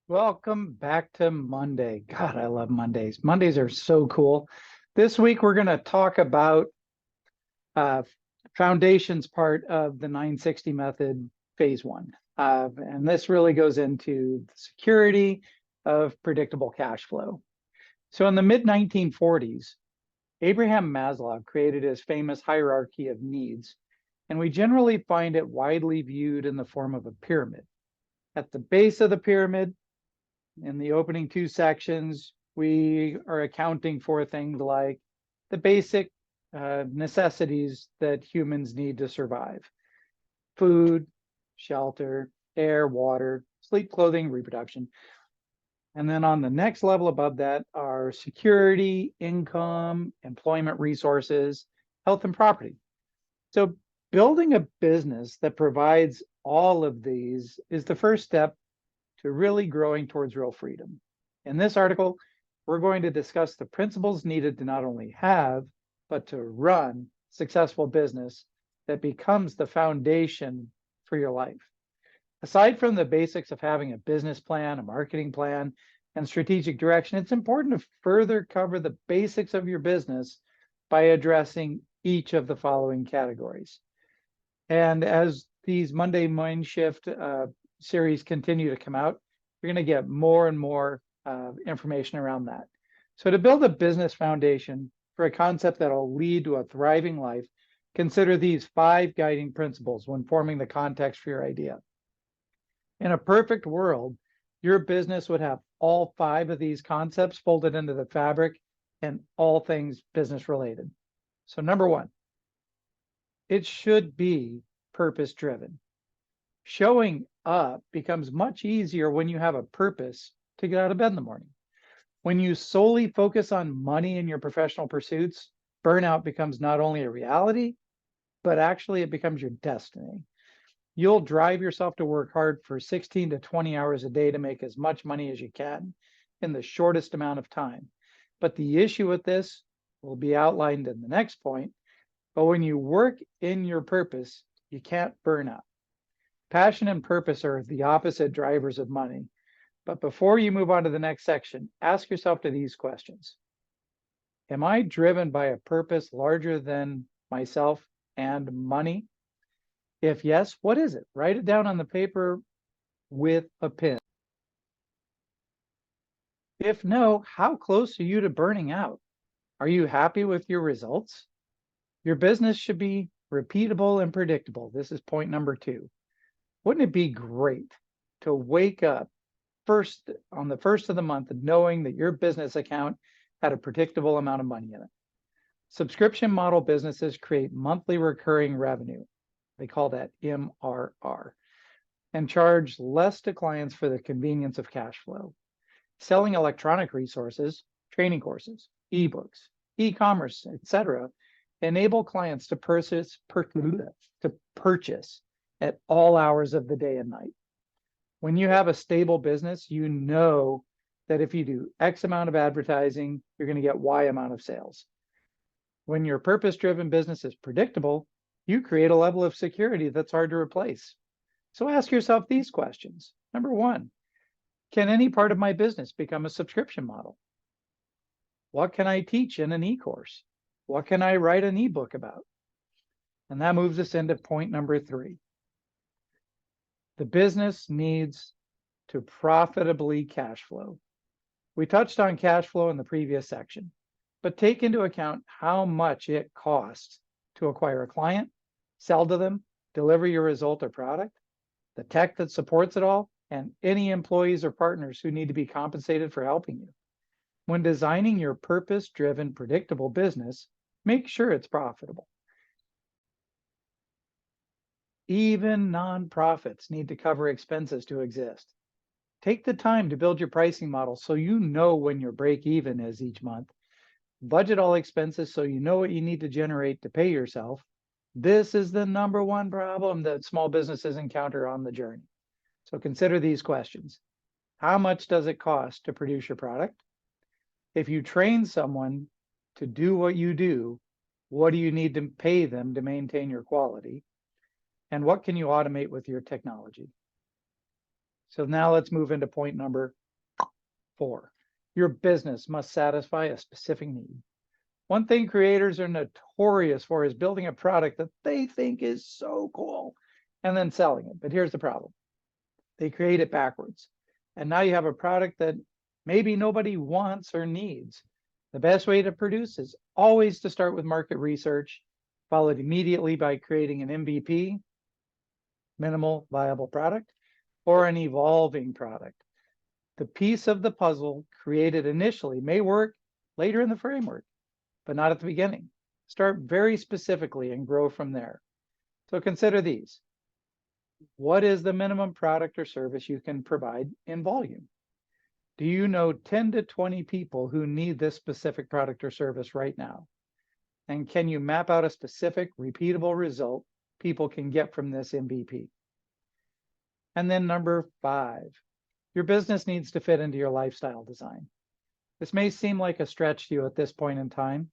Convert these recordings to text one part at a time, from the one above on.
Welcome back to Monday. God, I love Mondays. Mondays are so cool. This week, we're going to talk about uh, foundations part of the 960 method, phase one. And this really goes into the security of predictable cash flow. So, in the mid 1940s, Abraham Maslow created his famous hierarchy of needs, and we generally find it widely viewed in the form of a pyramid. At the base of the pyramid, in the opening two sections, we are accounting for things like the basic necessities that humans need to survive: food, shelter, air, water, sleep, clothing, reproduction. And then on the next level above that are security, income, employment resources, health, and property. So building a business that provides all of these is the first step to really growing towards real freedom. In this article, we're going to discuss the principles needed to not only have, but to run successful business that becomes the foundation for your life. Aside from the basics of having a business plan, a marketing plan, and strategic direction, it's important to further cover the basics of your business by addressing each of the following categories. And as these Monday Mind Shift series continue to come out, you're going to get more and more information around that. So, to build a business foundation for a concept that will lead to a thriving life, consider these 5 guiding principles when forming the context for your idea. In a perfect world, your business would have all 5 of these concepts folded into the fabric and all things business related. So, number 1, it should be purpose driven. Showing up becomes much easier when you have a purpose to get out of bed in the morning. When you solely focus on money in your professional pursuits, burnout becomes not only a reality, but actually it becomes your destiny. You'll drive yourself to work hard for 16 to 20 hours a day to make as much money as you can in the shortest amount of time. But the issue with this will be outlined in the next point. But when you work in your purpose, you can't burn out. Passion and purpose are the opposite drivers of money. But before you move on to the next section, ask yourself these questions. Am I driven by a purpose larger than myself and money? If yes, what is it? Write it down on the paper with a pen. If no, how close are you to burning out? Are you happy with your results? Your business should be repeatable and predictable. This is point number 2. Wouldn't it be great to wake up first on the first of the month knowing that your business account had a predictable amount of money in it? Subscription model businesses create monthly recurring revenue. They call that MRR, and charge less to clients for the convenience of cash flow. Selling electronic resources, training courses, ebooks, e-commerce, etc., enable clients to purchase at all hours of the day and night. When you have a stable business, you know that if you do X amount of advertising, you're going to get Y amount of sales. When your purpose-driven business is predictable, you create a level of security that's hard to replace. So ask yourself these questions. Number 1, can any part of my business become a subscription model? What can I teach in an e-course? What can I write an ebook about? And that moves us into point number 3. The business needs to profitably cash flow. We touched on cash flow in the previous section, but take into account how much it costs to acquire a client, sell to them, deliver your result or product, the tech that supports it all, and any employees or partners who need to be compensated for helping you. When designing your purpose-driven, predictable business, make sure it's profitable. Even nonprofits need to cover expenses to exist. Take the time to build your pricing model so you know when your break even is each month. Budget all expenses so you know what you need to generate to pay yourself. This is the number 1 problem that small businesses encounter on the journey. So consider these questions. How much does it cost to produce your product? If you train someone to do what you do, what do you need to pay them to maintain your quality? And what can you automate with your technology? So now let's move into point number 4. Your business must satisfy a specific need. One thing creators are notorious for is building a product that they think is so cool and then selling it. But here's the problem. They create it backwards. And now you have a product that maybe nobody wants or needs. The best way to produce is always to start with market research, followed immediately by creating an MVP, minimal viable product, or an evolving product. The piece of the puzzle created initially may work later in the framework, but not at the beginning. Start very specifically and grow from there. So consider these. What is the minimum product or service you can provide in volume? Do you know 10 to 20 people who need this specific product or service right now? And can you map out a specific repeatable result people can get from this MVP? And then number 5, your business needs to fit into your lifestyle design. This may seem like a stretch to you at this point in time,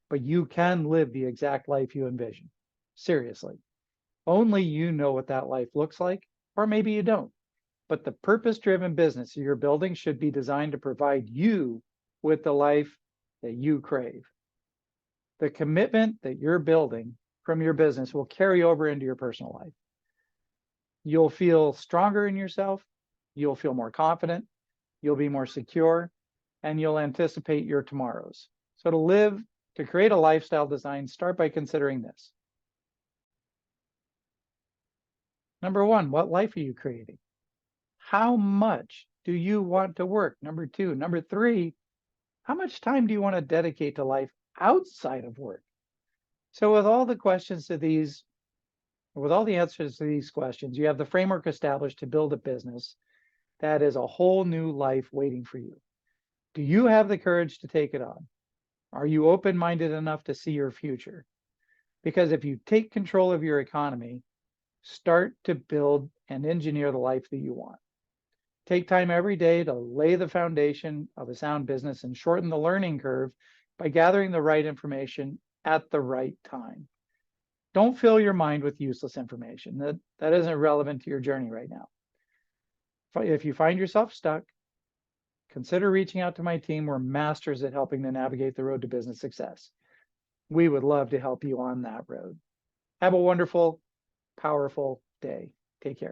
but you can live the exact life you envision. Seriously. Only you know what that life looks like, or maybe you don't. But the purpose-driven business you're building should be designed to provide you with the life that you crave. The commitment that you're building from your business will carry over into your personal life. You'll feel stronger in yourself, you'll feel more confident, you'll be more secure, and you'll anticipate your tomorrows. So to create a lifestyle design, start by considering this. Number 1, what life are you creating? How much do you want to work? Number 2. Number 3, how much time do you want to dedicate to life outside of work? So with all the answers to these questions, you have the framework established to build a business that is a whole new life waiting for you. Do you have the courage to take it on? Are you open-minded enough to see your future? Because if you take control of your economy, start to build and engineer the life that you want. Take time every day to lay the foundation of a sound business and shorten the learning curve by gathering the right information at the right time. Don't fill your mind with useless information that isn't relevant to your journey right now. If you find yourself stuck, consider reaching out to my team. We're masters at helping to navigate the road to business success. We would love to help you on that road. Have a wonderful, powerful day. Take care.